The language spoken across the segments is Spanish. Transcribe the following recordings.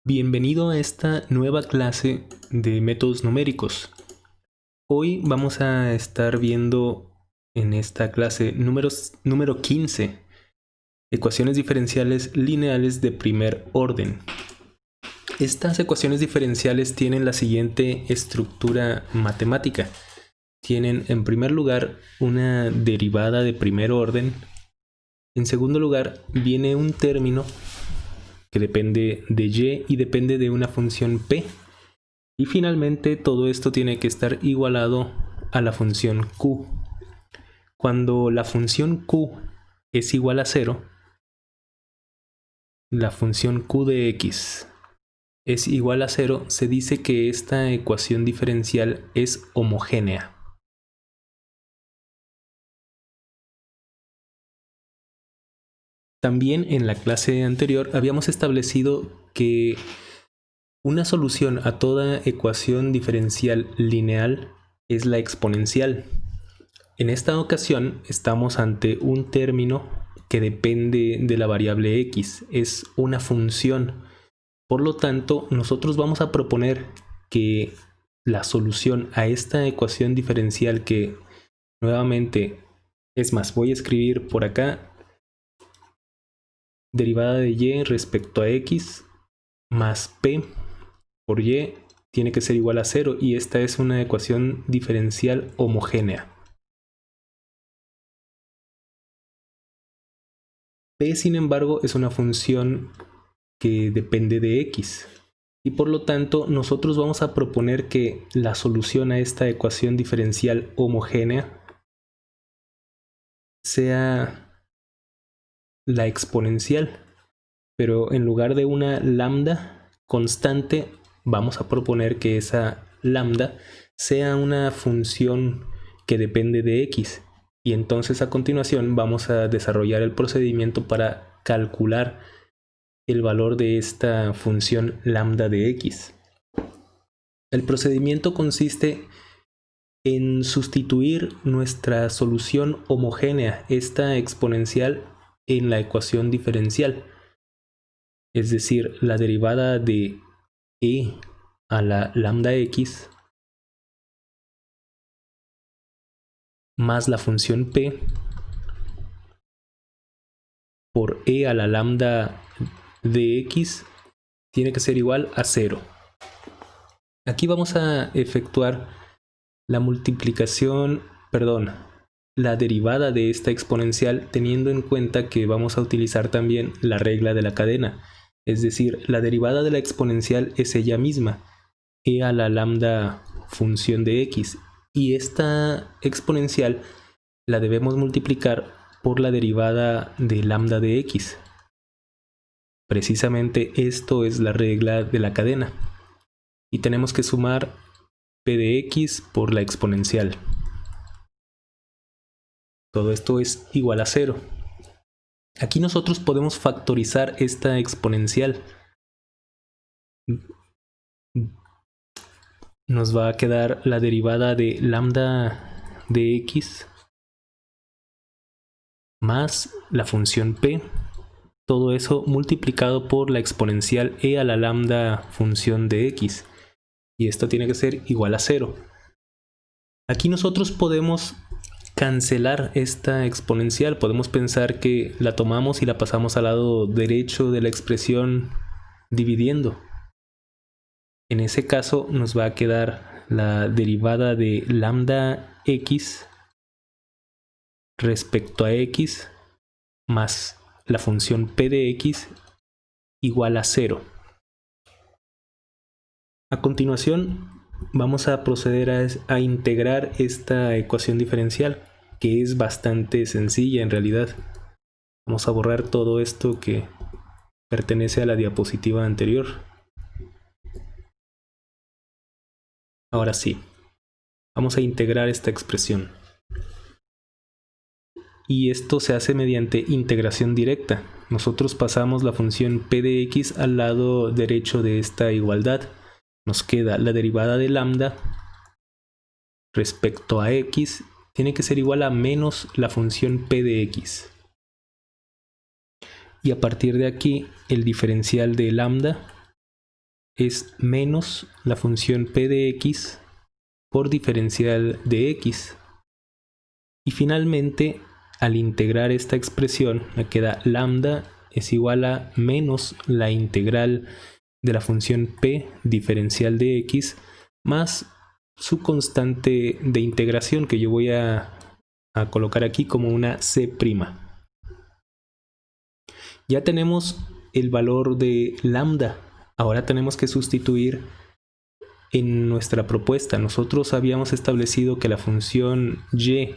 Bienvenido a esta nueva clase de métodos numéricos. Hoy vamos a estar viendo en esta clase número 15, ecuaciones diferenciales lineales de primer orden. Estas ecuaciones diferenciales tienen la siguiente estructura matemática. Tienen en primer lugar una derivada de primer orden. En segundo lugar viene un término que depende de y y depende de una función p. Y finalmente todo esto tiene que estar igualado a la función q. Cuando la función q es igual a 0, la función q de x es igual a 0, se dice que esta ecuación diferencial es homogénea. También en la clase anterior habíamos establecido que una solución a toda ecuación diferencial lineal es la exponencial. En esta ocasión estamos ante un término que depende de la variable x, es una función. Por lo tanto, nosotros vamos a proponer que la solución a esta ecuación diferencial, que nuevamente, es más, voy a escribir por acá, derivada de y respecto a x más p por y tiene que ser igual a 0, y esta es una ecuación diferencial homogénea. P, sin embargo, es una función que depende de x, y por lo tanto nosotros vamos a proponer que la solución a esta ecuación diferencial homogénea sea la exponencial, pero en lugar de una lambda constante vamos a proponer que esa lambda sea una función que depende de x, y entonces a continuación vamos a desarrollar el procedimiento para calcular el valor de esta función lambda de x. El procedimiento consiste en sustituir nuestra solución homogénea, esta exponencial, en la ecuación diferencial. Es decir, la derivada de e a la lambda x más la función p por e a la lambda de x tiene que ser igual a 0. Aquí vamos a efectuar la derivada de esta exponencial, teniendo en cuenta que vamos a utilizar también la regla de la cadena. Es decir, la derivada de la exponencial es ella misma, e a la lambda función de x, y esta exponencial la debemos multiplicar por la derivada de lambda de x. Precisamente esto es la regla de la cadena, y tenemos que sumar p de x por la exponencial. Todo esto es igual a 0. Aquí nosotros podemos factorizar esta exponencial. Nos va a quedar la derivada de lambda de x más la función p, todo eso multiplicado por la exponencial e a la lambda función de x, y esto tiene que ser igual a 0. Aquí nosotros podemos cancelar esta exponencial, podemos pensar que la tomamos y la pasamos al lado derecho de la expresión dividiendo. En ese caso nos va a quedar la derivada de lambda x respecto a x más la función p de x igual a 0. A continuación vamos a proceder a integrar esta ecuación diferencial, que es bastante sencilla en realidad. Vamos a borrar todo esto que pertenece a la diapositiva anterior. Ahora sí, vamos a integrar esta expresión. Y esto se hace mediante integración directa. Nosotros pasamos la función p de x al lado derecho de esta igualdad. Nos queda la derivada de lambda respecto a x tiene que ser igual a menos la función p de x. Y a partir de aquí, el diferencial de lambda es menos la función p de x por diferencial de x. Y finalmente, al integrar esta expresión, me queda lambda es igual a menos la integral de la función p diferencial de x más su constante de integración, que yo voy a colocar aquí como una c'. Ya tenemos el valor de lambda. Ahora tenemos que sustituir en nuestra propuesta. Nosotros habíamos establecido que la función y,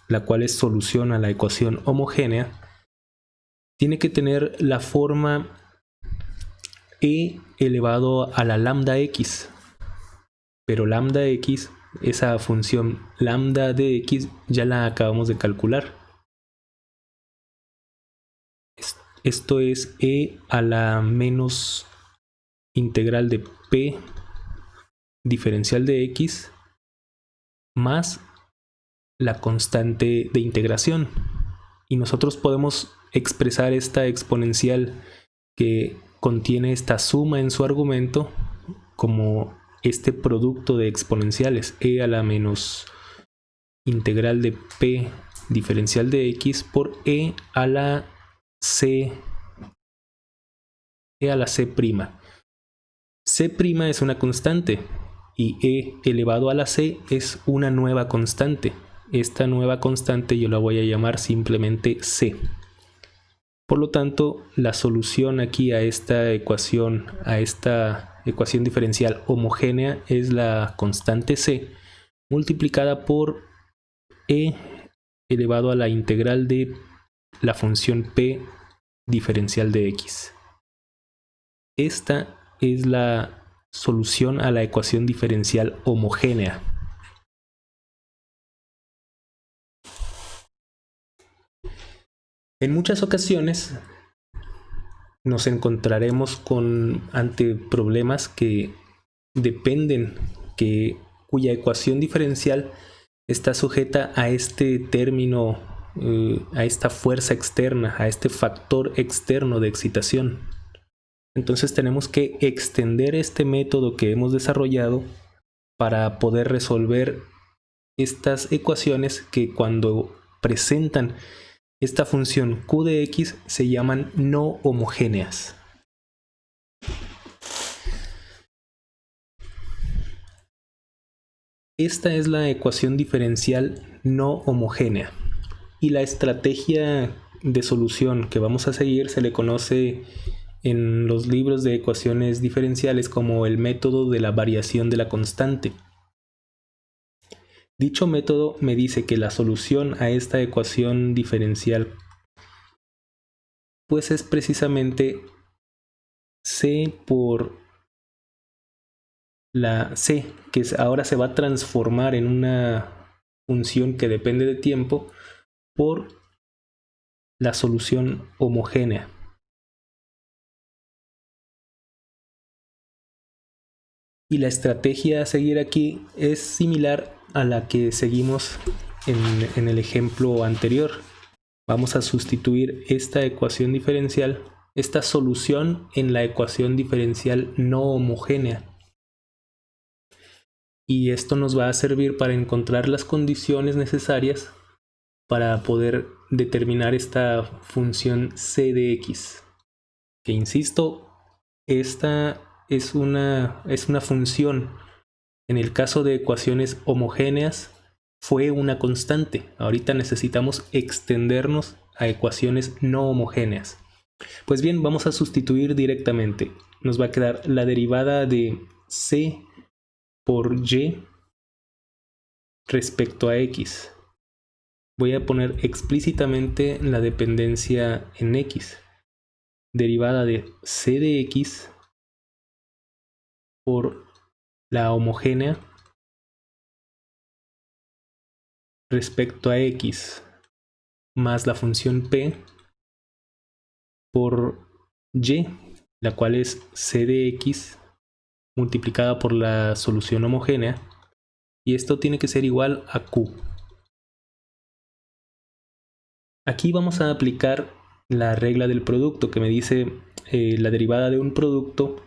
la cual es solución a la ecuación homogénea, tiene que tener la forma e elevado a la lambda x. Pero lambda x, esa función lambda de x, ya la acabamos de calcular. Esto es e a la menos integral de p diferencial de x más la constante de integración. Y nosotros podemos expresar esta exponencial que contiene esta suma en su argumento como este producto de exponenciales, e a la menos integral de p diferencial de x por e a la c prima. C' es una constante y e elevado a la c es una nueva constante. Esta nueva constante yo la voy a llamar simplemente c. Por lo tanto, la solución aquí a esta ecuación diferencial homogénea es la constante c multiplicada por e elevado a la integral de la función p diferencial de x. Esta es la solución a la ecuación diferencial homogénea. En muchas ocasiones nos encontraremos ante problemas que dependen, cuya ecuación diferencial está sujeta a este término, a esta fuerza externa, a este factor externo de excitación. Entonces tenemos que extender este método que hemos desarrollado para poder resolver estas ecuaciones que, cuando presentan esta función q de x, se llaman no homogéneas. Esta es la ecuación diferencial no homogénea, y la estrategia de solución que vamos a seguir se le conoce en los libros de ecuaciones diferenciales como el método de la variación de la constante. Dicho método me dice que la solución a esta ecuación diferencial pues es precisamente c por la c, que ahora se va a transformar en una función que depende de tiempo, por la solución homogénea. Y la estrategia a seguir aquí es similar a la que seguimos en el ejemplo anterior. Vamos a sustituir esta ecuación diferencial, esta solución, en la ecuación diferencial no homogénea. Y esto nos va a servir para encontrar las condiciones necesarias para poder determinar esta función c de x. Que, insisto, esta es una función. En el caso de ecuaciones homogéneas fue una constante. Ahorita necesitamos extendernos a ecuaciones no homogéneas. Pues bien, vamos a sustituir directamente. Nos va a quedar la derivada de c por y respecto a x. Voy a poner explícitamente la dependencia en x. Derivada de c de x por la homogénea respecto a x más la función p por y, la cual es c de x multiplicada por la solución homogénea, y esto tiene que ser igual a q. Aquí vamos a aplicar la regla del producto, que me dice la derivada de un producto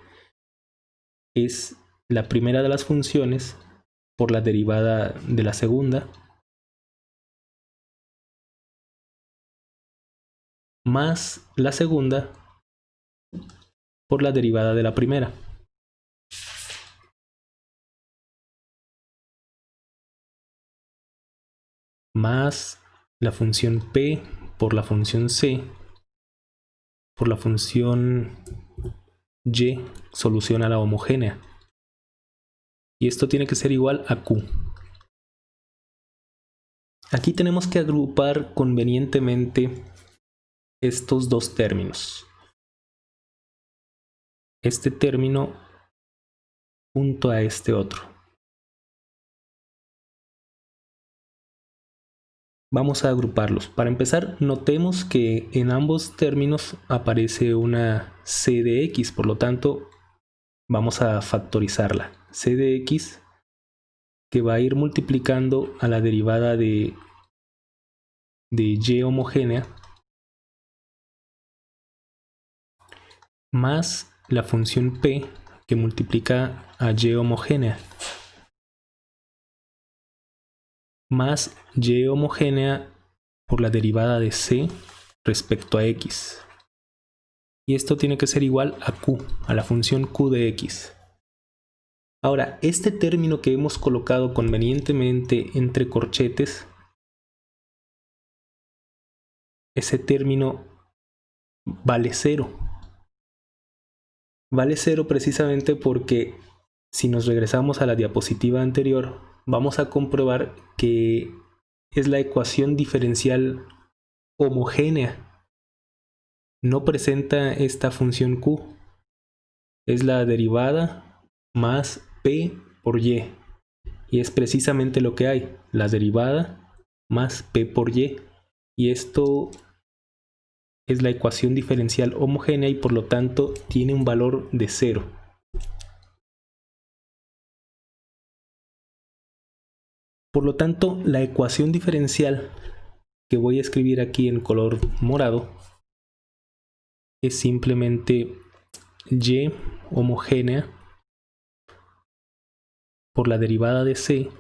es la primera de las funciones por la derivada de la segunda, más la segunda por la derivada de la primera. Más la función p por la función c por la función y, solución a la homogénea. Y esto tiene que ser igual a q. Aquí tenemos que agrupar convenientemente estos dos términos. Este término junto a este otro. Vamos a agruparlos. Para empezar, notemos que en ambos términos aparece una c de x, por lo tanto, vamos a factorizarla. C de x que va a ir multiplicando a la derivada de y homogénea más la función p que multiplica a y homogénea más y homogénea por la derivada de c respecto a x. Y esto tiene que ser igual a q, a la función q de x. Ahora, este término que hemos colocado convenientemente entre corchetes, ese término vale 0. Vale 0 precisamente porque si nos regresamos a la diapositiva anterior, vamos a comprobar que es la ecuación diferencial homogénea. No presenta esta función q. Es la derivada más p por y. Y es precisamente lo que hay. La derivada más p por y. Y esto es la ecuación diferencial homogénea y por lo tanto tiene un valor de 0. Por lo tanto, la ecuación diferencial que voy a escribir aquí en color morado es simplemente y homogénea por la derivada de c,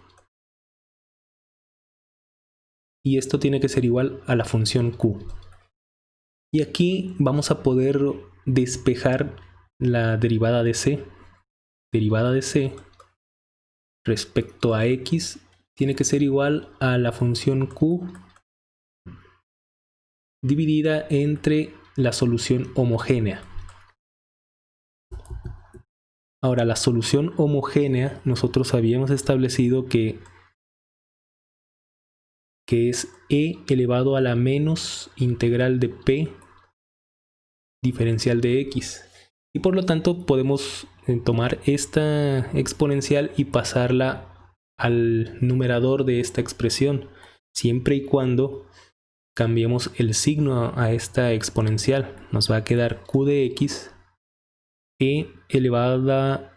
y esto tiene que ser igual a la función q. Y aquí vamos a poder despejar la derivada de c. Derivada de c respecto a x tiene que ser igual a la función q dividida entre la solución homogénea. Ahora, la solución homogénea nosotros habíamos establecido que es e elevado a la menos integral de p diferencial de x. Y por lo tanto podemos tomar esta exponencial y pasarla al numerador de esta expresión, siempre y cuando cambiemos el signo a esta exponencial. Nos va a quedar q de x e elevada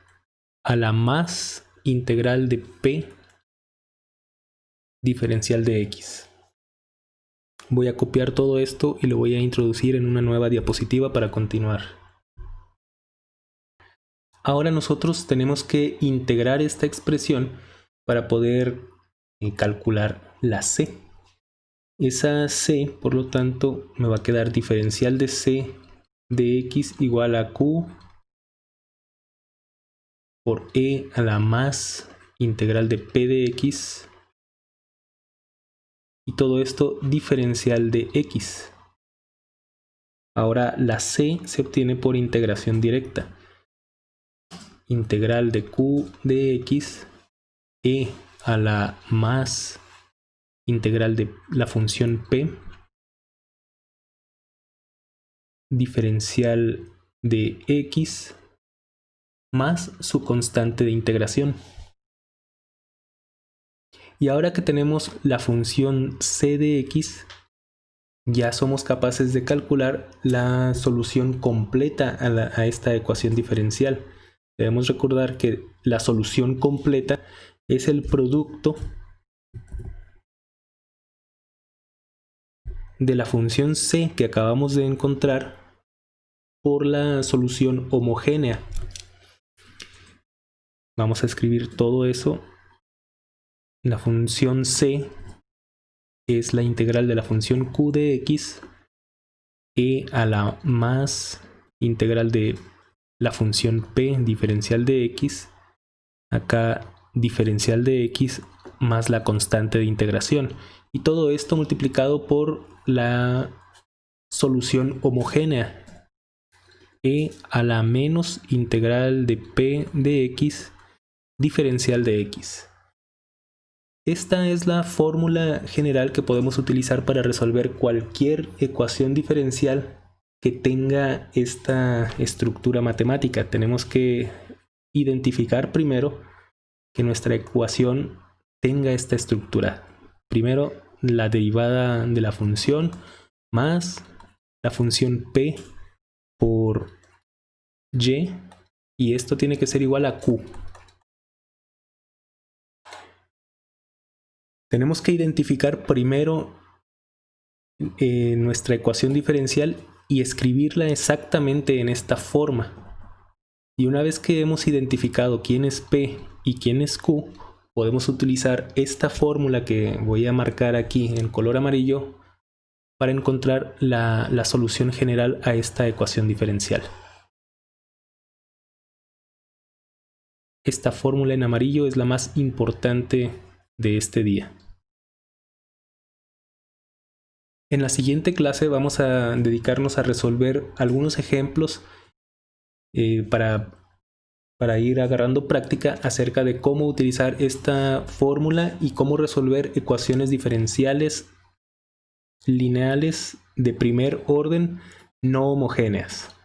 a la más integral de p diferencial de x. Voy a copiar todo esto y lo voy a introducir en una nueva diapositiva para continuar. Ahora nosotros tenemos que integrar esta expresión para poder calcular la c. Esa c, por lo tanto, me va a quedar diferencial de c de x igual a q por e a la más integral de p de x, y todo esto diferencial de x. Ahora la c se obtiene por integración directa. Integral de q de x e a la más integral de la función p diferencial de x más su constante de integración. Y ahora que tenemos la función c de x, ya somos capaces de calcular la solución completa a esta ecuación diferencial. Debemos recordar que la solución completa es el producto de la función c que acabamos de encontrar por la solución homogénea. Vamos a escribir todo eso. La función c, que es la integral de la función q de x, e a la más integral de la función p diferencial de x, acá diferencial de x más la constante de integración. Y todo esto multiplicado por la solución homogénea, e a la menos integral de p de x diferencial de x. Esta es la fórmula general que podemos utilizar para resolver cualquier ecuación diferencial que tenga esta estructura matemática. Tenemos que identificar primero que nuestra ecuación tenga esta estructura. Primero, la derivada de la función más la función p por y esto tiene que ser igual a q. Tenemos que identificar primero nuestra ecuación diferencial y escribirla exactamente en esta forma. Y una vez que hemos identificado quién es p y quién es q, podemos utilizar esta fórmula que voy a marcar aquí en color amarillo para encontrar la solución general a esta ecuación diferencial. Esta fórmula en amarillo es la más importante de este día. En la siguiente clase vamos a dedicarnos a resolver algunos ejemplos para ir agarrando práctica acerca de cómo utilizar esta fórmula y cómo resolver ecuaciones diferenciales lineales de primer orden no homogéneas.